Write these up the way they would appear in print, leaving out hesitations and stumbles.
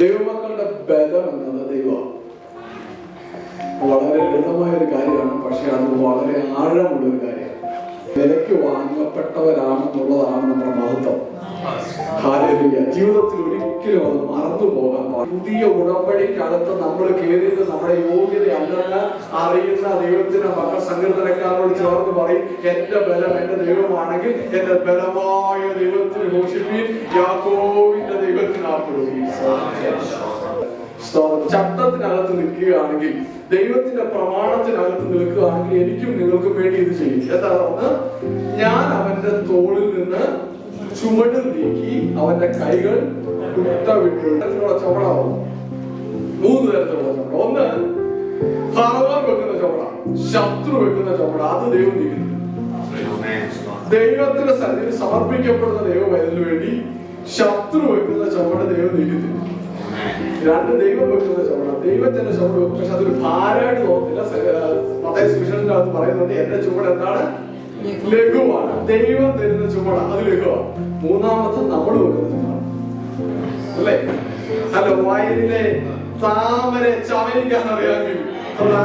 ദൈവമക്കളുടെ ബലം എന്നത് ദൈവമാണ്. വളരെ ലളിതമായ ഒരു കാര്യമാണ്, പക്ഷെ അത് വളരെ ആഴമുള്ള ഒരു കാര്യമാണ്. വിലയ്ക്ക് വാങ്ങപ്പെട്ടവരാണെന്നുള്ളതാണ് നമ്മുടെ മഹത്വം. ഹല്ലേലൂയ. ജീവിതത്തിൽ ഒരിക്കലും അത് മറന്നു പോകാൻ പാടില്ല. പുതിയ ഉടമ്പടിക്കകത്ത് നമ്മൾ കയറിയത് നമ്മുടെ യോഗ്യത അല്ലെന്ന് അറിയുന്ന ദൈവത്തിന്റെ മക്കൾ സങ്കീർത്തനക്കാരോട് ചേർന്ന് പറയും, എന്റെ ബലം എന്റെ ദൈവമാണെങ്കിൽ എന്റെ ബലമായ ദൈവത്തിന് ഘോഷിപ്പീൻ, യാക്കോബിന്റെ ദൈവത്തിന് ആർപ്പെടുകയും. ചട്ടത്തിനകത്ത് നിൽക്കുകയാണെങ്കിൽ, ദൈവത്തിന്റെ പ്രമാണത്തിനകത്ത് നിൽക്കുകയാണെങ്കിൽ എനിക്കും നിങ്ങൾക്കും വേണ്ടി ഇത് ചെയ്യും. എന്താ? ഞാൻ അവന്റെ തോളിൽ നിന്ന് ചുമട് നീക്കി അവന്റെ കൈകൾ വിട്ടുള്ള ചുമടാവും. 3 തരത്തിലുള്ള ചുമട. ഒന്ന് ഫറവോൻ വെക്കുന്ന ചുമട, ശത്രു വെക്കുന്ന ചുമട. അത് ദൈവം നീക്കുന്നു. ദൈവത്തിന്റെ സന്നിധിയിൽ സമർപ്പിക്കപ്പെടുന്ന ദൈവമതിനു വേണ്ടി ശത്രു വെക്കുന്ന ചുമട് ദൈവം നീക്കുന്നു. 2 ദൈവം വെക്കുന്ന ചുമട. ദൈവത്തിന്റെ ചുമട് വെക്കും, പക്ഷെ അതൊരു ഭാരമായിട്ട് തോന്നുന്നില്ല. മത്തായി സുവിശേഷത്തിന്റെ അകത്ത് പറയുന്നുണ്ട്, എന്റെ ചുമട് എന്താണ്? ലഘുവാണ്. ദൈവം തരുന്ന ചുമട അത് ലഘുവാണ്. 3ാമത് നമ്മൾ വെക്കുന്ന ചുമട അല്ലേ? അല്ല, വയലിലെ താമരെ ചമയിക്കാൻ അറിയാമെങ്കിൽ,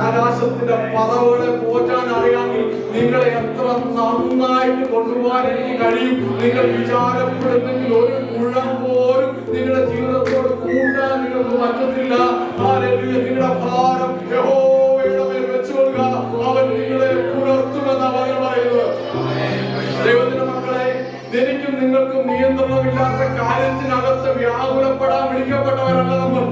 ആകാശത്തിന്റെ പറവുകളെ പോറ്റാൻ അറിയാമെങ്കിൽ, നിങ്ങളെ എത്ര നന്നായിട്ട് കൊണ്ടുപോകാൻ എനിക്ക് കഴിയും. നിങ്ങൾ വിചാരപ്പെടുന്നെങ്കിൽ ഒരു മുഴം പോലും നിങ്ങളുടെ ജീവിതത്തോട് കൂട്ടാൻ നിങ്ങൾക്ക് പറ്റത്തില്ല. നിങ്ങളുടെ ഭാരം യഹോവയുടെ മേൽ വെച്ചുകൊള്ളുക, അവൻ നിങ്ങളെ പുലർത്തുമെന്നാണ് അവർ പറയുന്നത്. ദൈവത്തിന്റെ മക്കളെ, എനിക്കും നിങ്ങൾക്കും നിയന്ത്രണമില്ലാത്ത കാര്യത്തിനകത്ത് വ്യാകുലപ്പെടാൻ വിളിക്കപ്പെട്ടവരല്ല നമ്മൾ.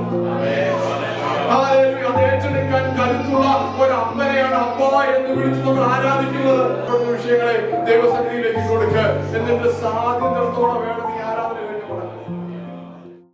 അത് ഏറ്റെടുക്കാൻ കരുത്തുള്ള ഒരു അമ്മനെയാണ് അപ്പ എന്ന് വിളിച്ച് നമ്മൾ ആരാധിക്കുന്നത്. വിഷയങ്ങളെ ദൈവസന്നിധിയിലേക്ക് കൊടുക്കുക. എന്നിട്ട് സാധ്യതത്തോടെ വേണം